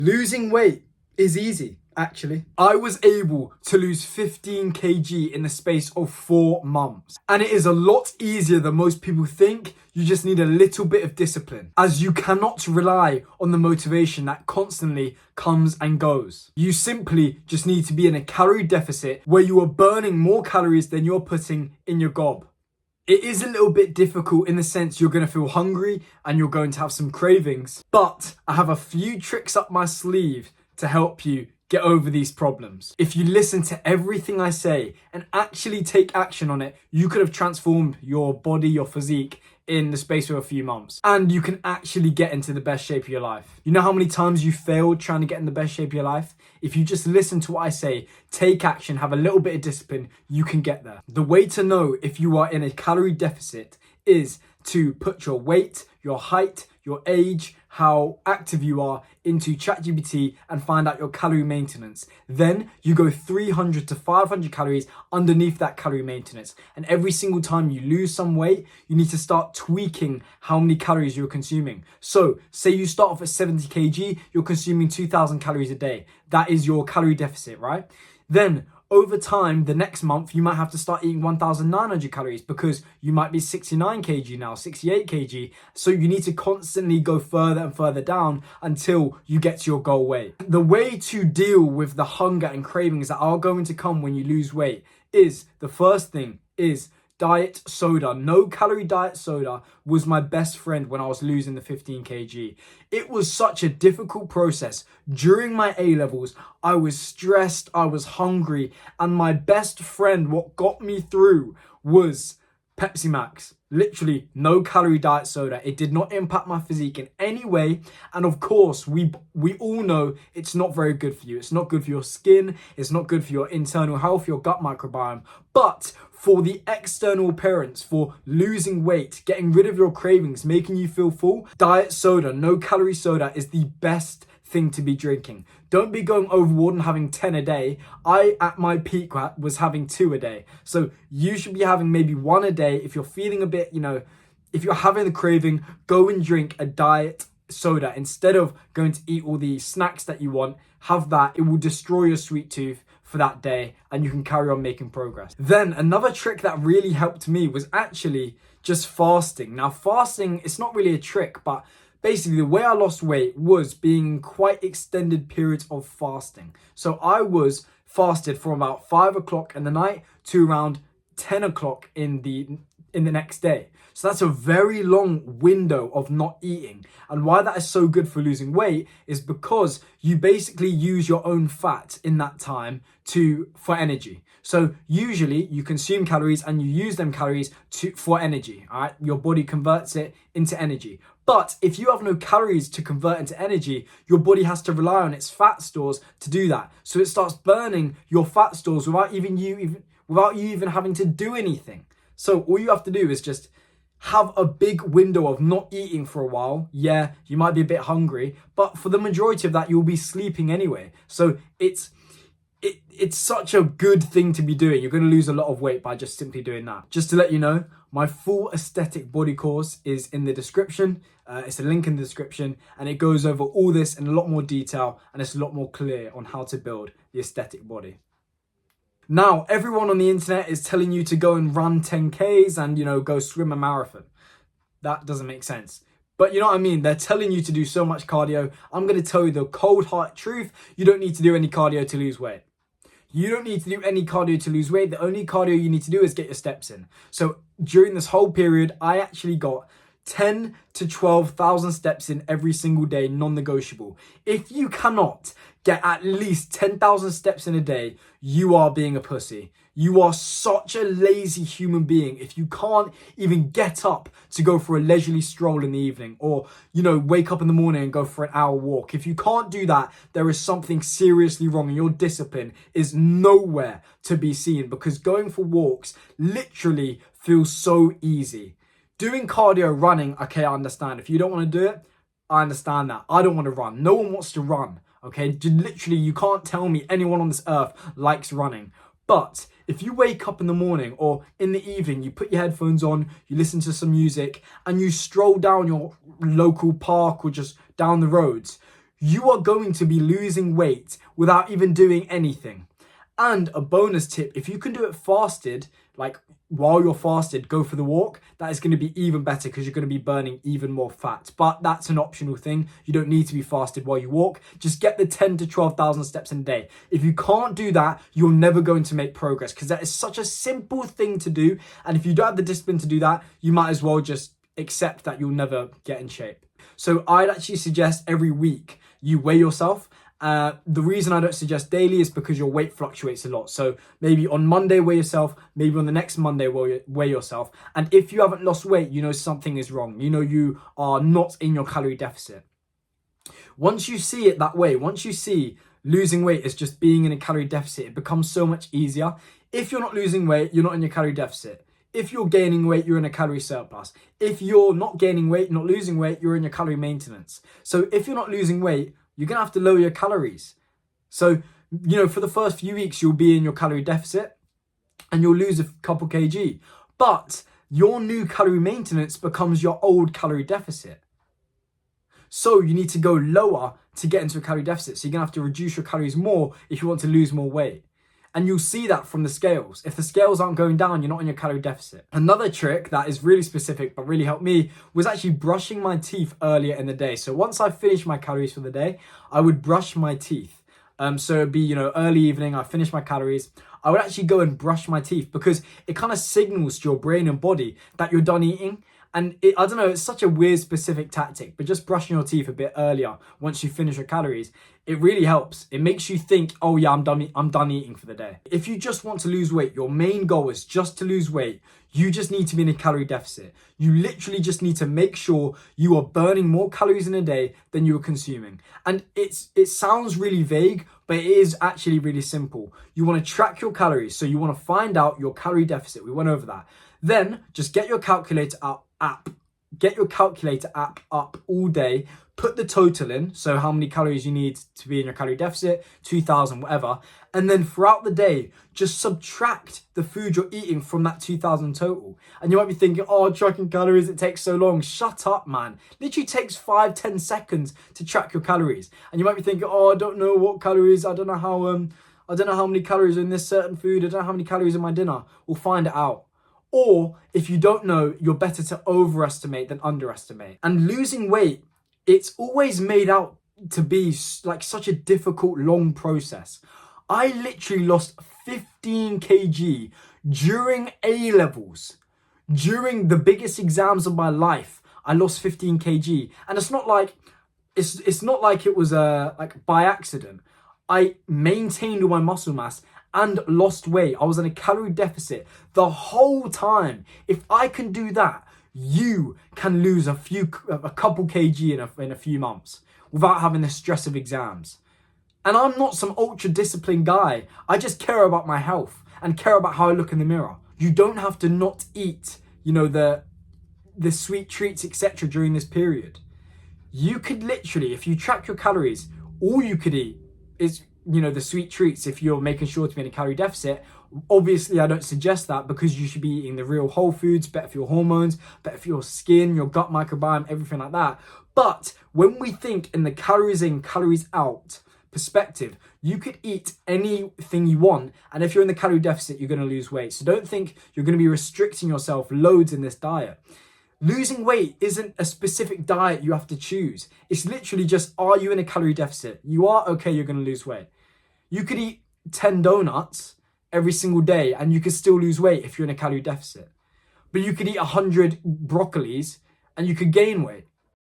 Losing weight is easy, actually. I was able to lose 15 kg in the space of 4 months. And it is a lot easier than most people think. You just need a little bit of discipline, as you cannot rely on the motivation that constantly comes and goes. You simply just need to be in a calorie deficit where you are burning more calories than you're putting in your gob. It is a little bit difficult in the sense you're going to feel hungry and you're going to have some cravings, but I have a few tricks up my sleeve to help you get over these problems. If you listen to everything I say and actually take action on it, you could have transformed your body, your physique in the space of a few months, and you can actually get into the best shape of your life. You know how many times you failed trying to get in the best shape of your life? If you just listen to what I say, take action, have a little bit of discipline, you can get there. The way to know if you are in a calorie deficit is to put your weight, your height, your age, how active you are into ChatGPT and find out your calorie maintenance. Then you go 300 to 500 calories underneath that calorie maintenance. And every single time you lose some weight, you need to start tweaking how many calories you're consuming. So say you start off at 70 kg, you're consuming 2000 calories a day. That is your calorie deficit, right? Then over time, the next month, you might have to start eating 1,900 calories because you might be 69 kg now, 68 kg. So you need to constantly go further and further down until you get to your goal weight. The way to deal with the hunger and cravings that are going to come when you lose weight is, the first thing is diet soda. No calorie diet soda was my best friend when I was losing the 15 kg. It was such a difficult process. During my A-levels, I was stressed, I was hungry, and my best friend, what got me through was Pepsi Max. Literally no calorie diet soda. It did not impact my physique in any way. And of course, we all know it's not very good for you. It's not good for your skin. It's not good for your internal health, your gut microbiome. But for the external appearance, for losing weight, getting rid of your cravings, making you feel full, diet soda, no calorie soda is the best thing to be drinking. Don't be going overboard and having 10 a day. I, at my peak, was having 2 a day. So you should be having maybe 1 a day. If you're feeling a bit, if you're having the craving, go and drink a diet soda. Instead of going to eat all the snacks that you want, have that. It will destroy your sweet tooth for that day and you can carry on making progress. Then another trick that really helped me was actually just fasting. Now fasting, it's not really a trick, but basically, the way I lost weight was being quite extended periods of fasting. So I was fasted from about 5 o'clock in the night to around 10 o'clock in the next day. So that's a very long window of not eating. And why that is so good for losing weight is because you basically use your own fat in that time for energy. So usually you consume calories and you use them calories for energy. All right, your body converts it into energy. But if you have no calories to convert into energy, your body has to rely on its fat stores to do that. So it starts burning your fat stores without you even having to do anything. So all you have to do is just have a big window of not eating for a while. Yeah, you might be a bit hungry, but for the majority of that, you'll be sleeping anyway. So it's such a good thing to be doing. You're going to lose a lot of weight by just simply doing that. Just to let you know, my full aesthetic body course is in the description. It's a link in the description and it goes over all this in a lot more detail and it's a lot more clear on how to build the aesthetic body. Now, everyone on the internet is telling you to go and run 10Ks and, go swim a marathon. That doesn't make sense. But you know what I mean? They're telling you to do so much cardio. I'm going to tell you the cold hard truth. You don't need to do any cardio to lose weight. You don't need to do any cardio to lose weight. The only cardio you need to do is get your steps in. So during this whole period, I actually got 10 to 12,000 steps in every single day, non-negotiable. If you cannot get at least 10,000 steps in a day, you are being a pussy. You are such a lazy human being if you can't even get up to go for a leisurely stroll in the evening or, wake up in the morning and go for an hour walk. If you can't do that, there is something seriously wrong and your discipline is nowhere to be seen because going for walks literally feels so easy. Doing cardio, running, okay, I understand. If you don't want to do it, I understand that. I don't want to run. No one wants to run, okay? Literally, you can't tell me anyone on this earth likes running. But if you wake up in the morning or in the evening, you put your headphones on, you listen to some music, and you stroll down your local park or just down the roads, you are going to be losing weight without even doing anything. And a bonus tip, if you can do it fasted, like while you're fasted, go for the walk, that is going to be even better because you're going to be burning even more fat. But that's an optional thing. You don't need to be fasted while you walk. Just get the 10 to 12,000 steps in a day. If you can't do that, you're never going to make progress because that is such a simple thing to do. And if you don't have the discipline to do that, you might as well just accept that you'll never get in shape. So I'd actually suggest every week you weigh yourself. The reason I don't suggest daily is because your weight fluctuates a lot. So maybe on Monday, weigh yourself. Maybe on the next Monday, weigh yourself. And if you haven't lost weight, you know something is wrong. You know you are not in your calorie deficit. Once you see it that way, once you see losing weight as just being in a calorie deficit, it becomes so much easier. If you're not losing weight, you're not in your calorie deficit. If you're gaining weight, you're in a calorie surplus. If you're not gaining weight, not losing weight, you're in your calorie maintenance. So if you're not losing weight, you're going to have to lower your calories. So, for the first few weeks, you'll be in your calorie deficit and you'll lose a couple kg. But your new calorie maintenance becomes your old calorie deficit. So you need to go lower to get into a calorie deficit. So you're going to have to reduce your calories more if you want to lose more weight. And you'll see that from the scales. If the scales aren't going down, you're not in your calorie deficit. Another trick that is really specific but really helped me was actually brushing my teeth earlier in the day. So once I finished my calories for the day, I would brush my teeth. So it'd be, early evening, I finished my calories. I would actually go and brush my teeth because it kind of signals to your brain and body that you're done eating. And I don't know, it's such a weird specific tactic, but just brushing your teeth a bit earlier once you finish your calories, it really helps. It makes you think, oh yeah, I'm done eating for the day. If you just want to lose weight, your main goal is just to lose weight, you just need to be in a calorie deficit. You literally just need to make sure you are burning more calories in a day than you are consuming. And it sounds really vague, but it is actually really simple. You want to track your calories, so you want to find out your calorie deficit. We went over that. Then just get your calculator app. Get your calculator app up all day. Put the total in, so how many calories you need to be in your calorie deficit, 2,000, whatever. And then throughout the day, just subtract the food you're eating from that 2,000 total. And you might be thinking, oh, tracking calories, it takes so long. Shut up, man. Literally takes 5-10 seconds to track your calories. And you might be thinking, oh, I don't know what calories, I don't know how many calories are in this certain food, I don't know how many calories in my dinner. We'll find it out. Or if you don't know, you're better to overestimate than underestimate. And losing weight, it's always made out to be like such a difficult, long process. I literally lost 15 kg during A-levels. During the biggest exams of my life, I lost 15 kg. And it's not like it was like by accident. I maintained all my muscle mass and lost weight. I was in a calorie deficit the whole time. If I can do that, you can lose a couple kg in a few months without having the stress of exams. And I'm not some ultra disciplined guy. I just care about my health and care about how I look in the mirror. You don't have to not eat, the sweet treats, etc. during this period. You could literally, if you track your calories, all you could eat is the sweet treats if you're making sure to be in a calorie deficit. Obviously, I don't suggest that because you should be eating the real whole foods, better for your hormones, better for your skin, your gut microbiome, everything like that. But when we think in the calories in, calories out perspective, you could eat anything you want. And if you're in the calorie deficit, you're going to lose weight. So don't think you're going to be restricting yourself loads in this diet. Losing weight isn't a specific diet you have to choose. It's literally just, are you in a calorie deficit? You are, okay, you're going to lose weight. You could eat 10 donuts every single day and you could still lose weight if you're in a calorie deficit. But you could eat 100 broccolis and you could gain weight.